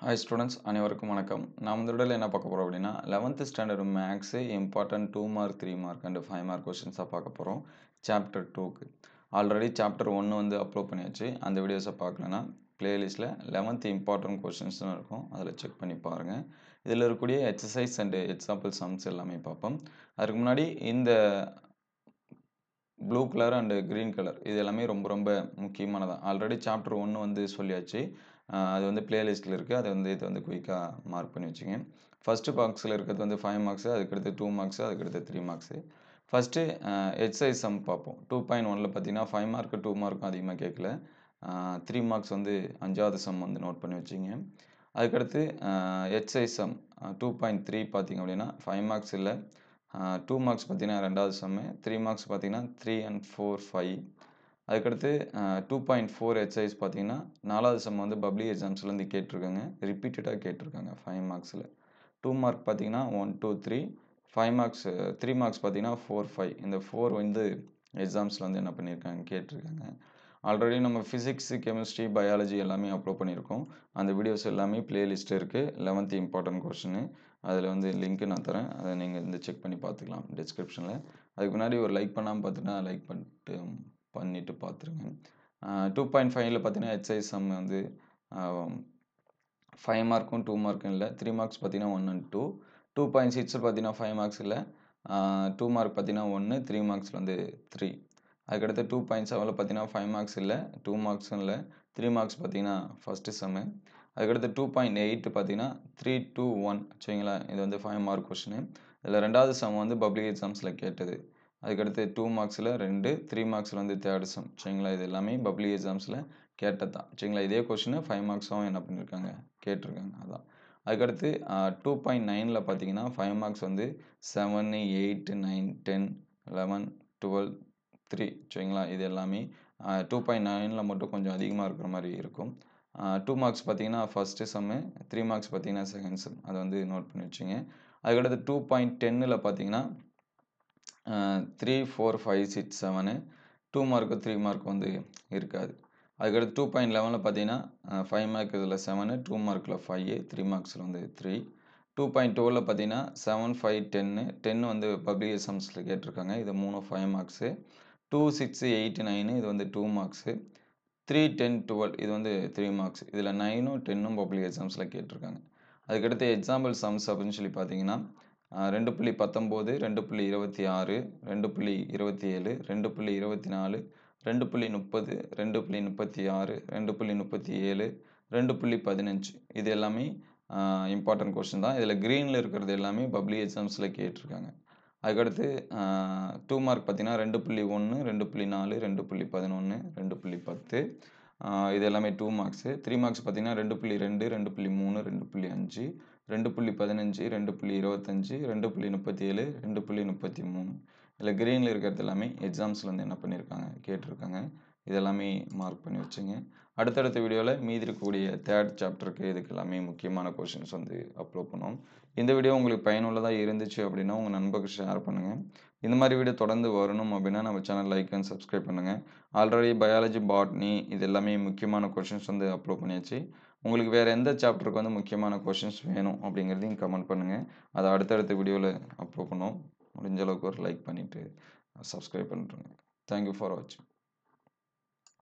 Hi students, அனைவருக்கும் வணக்கம். நாம் இந்த வீடியோல என்ன பார்க்க போறோம் அப்படின்னா 11th standard maths important 2 mark 3 mark and 5 mark கொஸ்டின்ஸாக பார்க்க போகிறோம் சாப்டர் 2க்கு. ஆல்ரெடி சாப்டர் 1 வந்து அப்லோட் பண்ணியாச்சு. அந்த வீடியோஸை பார்க்கலன்னா பிளேலிஸ்ட்டில் 11th இம்பார்ட்டன்ட் கொஸ்டின்ஸ்னு இருக்கும், அதில் செக் பண்ணி பாருங்கள். இதில் இருக்கக்கூடிய எக்ஸசைஸ் அண்ட் எக்ஸாம்பிள் சம்ஸ் எல்லாமே பார்ப்போம். அதுக்கு முன்னாடி இந்த blue colour and green colour இது எல்லாமே ரொம்ப முக்கியமானதான். ஆல்ரெடி சாப்டர் 1 வந்து சொல்லியாச்சு. அது வந்து பிளேலிஸ்ட்டில் இருக்குது. அது வந்து இது வந்து குயிக்காக மார்க் பண்ணி வச்சுங்க. ஃபஸ்ட்டு பாக்ஸில் இருக்கிறது வந்து 5 மார்க்ஸு, அதுக்கடுத்து 2 மார்க்ஸு, அதுக்கடுத்து 3 மார்க்ஸு. ஃபஸ்ட்டு எக்ஸசைஸ் சம் பார்ப்போம். 2.1ல் பார்த்தீங்கன்னா 5 மார்க்கு 2 மார்க்கும் அதிகமாக கேட்கல. 3 மார்க்ஸ் வந்து 5வது சம் வந்து நோட் பண்ணி வச்சுங்க. அதுக்கடுத்து எக்ஸசைஸ் சம் 2.3 பார்த்தீங்க அப்படின்னா 5 மார்க்ஸ் இல்லை, 2 மார்க்ஸ் பார்த்தீங்கன்னா 2வது சம்மு, 3 மார்க்ஸ் பார்த்தீங்கன்னா 3 and 4 5. அதுக்கடுத்து 2.4 எக்ஸசைஸ் பார்த்தீங்கன்னா 4வது சம் வந்து பப்ளிக் எக்ஸாம்ஸ்லேருந்து கேட்டிருக்காங்க, ரிப்பீட்டடாக கேட்டிருக்காங்க 5 மார்க்ஸில். 2 மார்க் பார்த்தீங்கன்னா 1 2 3, 5 மார்க்ஸ் 3 மார்க்ஸ் பார்த்தீங்கன்னா 4 5. இந்த 4 வந்து எக்ஸாம்ஸில் வந்து என்ன பண்ணியிருக்காங்க கேட்டிருக்காங்க. ஆல்ரெடி நம்ம ஃபிசிக்ஸு, கெமிஸ்ட்ரி, பயாலஜி எல்லாமே அப்லோட் பண்ணியிருக்கோம். அந்த வீடியோஸ் எல்லாமே பிளேலிஸ்ட் இருக்குது. 11th இம்பார்ட்டன்ட் கொஸ்டின் அதில் வந்து லிங்க் நான் தரேன், அதை நீங்கள் வந்து செக் பண்ணி பார்த்துக்கலாம் டிஸ்கிரிப்ஷனில். அதுக்கு முன்னாடி ஒரு லைக் பண்ணாமல் பார்த்துட்டா லைக் பண்ணிட்டு பார்த்துருங்க. 2.5ல் பார்த்தீங்கன்னா எக்ஸசைஸ் சம் வந்து 5 மார்க்கும் 2 மார்க்கும் இல்லை, 3 மார்க்ஸ் பார்த்தீங்கன்னா 1 and 2. 2.6 பார்த்தீங்கன்னா 5 மார்க்ஸ் இல்லை, 2 மார்க் பார்த்தீங்கன்னா 1, 3 மார்க்ஸ் வந்து 3. அதுக்கடுத்து 2.7ல் பார்த்தீங்கன்னா 5 மார்க்ஸ் இல்லை, 2 மார்க்ஸும் இல்லை, 3 மார்க்ஸ் பார்த்தீங்கன்னா ஃபஸ்ட்டு செம்மு. அதுக்கடுத்து 2.8 பார்த்தீங்கன்னா 3 2 1 சரிங்களா, இது வந்து 5 மார்க் கொஸ்டின். இதில் 2வது சம் வந்து பப்ளிக் எக்ஸாம்ஸில் கேட்டது. அதுக்கடுத்து 2 மார்க்ஸில் 2, 3 மார்க்ஸில் வந்து 3rd சம் சரிங்களா. இது எல்லாமே பப்ளிக் எக்ஸாம்ஸில் கேட்டது தான் சரிங்களா. இதே கொஸ்டின் 5 மார்க்ஸும் என்ன பண்ணியிருக்காங்க கேட்டிருக்காங்க, அதான். அதுக்கடுத்து 2.9ல் பார்த்தீங்கன்னா 5 மார்க்ஸ் வந்து 7 8 9 10 11 12 3 சரிங்களா. இது எல்லாமே 2.9ல் மட்டும் கொஞ்சம் அதிகமாக இருக்கிற மாதிரி இருக்கும். 2 மார்க்ஸ் பார்த்தீங்கன்னா ஃபஸ்ட்டு சம்மு, 3 மார்க்ஸ் பார்த்தீங்கன்னா செகண்ட் சம், அதை வந்து நோட் பண்ணி வச்சுங்க. அதுக்கடுத்து 2.10ல் பார்த்தீங்கன்னா 3 4 5 6 7, 2 மார்க்கு 3 மார்க் வந்து இருக்காது. அதுக்கடுத்து 2.11ல் பார்த்தீங்கன்னா 5 மார்க் இதில் 7, 2 மார்க்கில் 5, 3 மார்க்ஸில் வந்து 3. 2.12ல் பார்த்தீங்கன்னா 7 5 10, 10 வந்து பப்ளிக் எக்ஸாம்ஸில் கேட்டிருக்காங்க, இது 3 5 மார்க்ஸு. 2 6 8 9 இது வந்து 2 மார்க்ஸு. 3 10 12 இது வந்து 3 மார்க்ஸ். இதில் 9ம் 10ம் பப்ளிக் எக்ஸாம்ஸில் கேட்டிருக்காங்க. அதுக்கடுத்து எக்ஸாம்பிள் சம்ஸ் அப்படின்னு சொல்லி பார்த்தீங்கன்னா 2.19, 2.26, 2.27, 2.24, 2.30, 2.36, 2.37, 2.15 இது எல்லாமே இம்பார்ட்டன்ட் கொஸ்டின் தான். இதில் க்ரீனில் இருக்கிறது எல்லாமே பப்ளிக் எக்ஸாம்ஸில் கேட்டிருக்காங்க. அதுக்கடுத்து 2 மார்க் பார்த்தீங்கன்னா 2.1, 2.4, 2.11, 2.10 இது எல்லாமே 2 மார்க்ஸு. 3 மார்க்ஸ் பார்த்தீங்கன்னா 2.2, 2.3, 2.5, 2.15, 2.25, 2.37, 2.33. இதில் க்ரீனில் இருக்கிறது எல்லாமே எக்ஸாம்ஸில் வந்து என்ன பண்ணியிருக்காங்க கேட்டிருக்காங்க. இதெல்லாமே மார்க் பண்ணி வச்சுங்க. அடுத்தடுத்த வீடியோவில் மீதி இருக்கக்கூடிய 3rd சாப்டருக்கு இதுக்கு எல்லாமே முக்கியமான கொஷின்ஸ் வந்து அப்லோட் பண்ணுவோம். இந்த வீடியோ உங்களுக்கு பயனுள்ளதாக இருந்துச்சு அப்படின்னா உங்கள் நண்பருக்கு ஷேர் பண்ணுங்கள். இந்த மாதிரி வீடியோ தொடர்ந்து வரணும் அப்படின்னா நம்ம சேனல் லைக் அண்ட் சப்ஸ்கிரைப் பண்ணுங்கள். ஆல்ரெடி பயாலஜி, பாட்னி இது எல்லாமே முக்கியமான கொஷின்ஸ் வந்து அப்லோட் பண்ணியாச்சு. உங்களுக்கு வேறு எந்த சாப்டருக்கு வந்து முக்கியமான கொஷின்ஸ் வேணும் அப்படிங்கிறதையும் கமெண்ட் பண்ணுங்கள். அதை அடுத்தடுத்த வீடியோவில் அப்லோட் பண்ணுவோம். முடிஞ்ச அளவுக்கு ஒரு லைக் பண்ணிவிட்டு சப்ஸ்கிரைப் பண்ணிட்டுருங்க. தேங்க்யூ ஃபார் வாட்சிங்.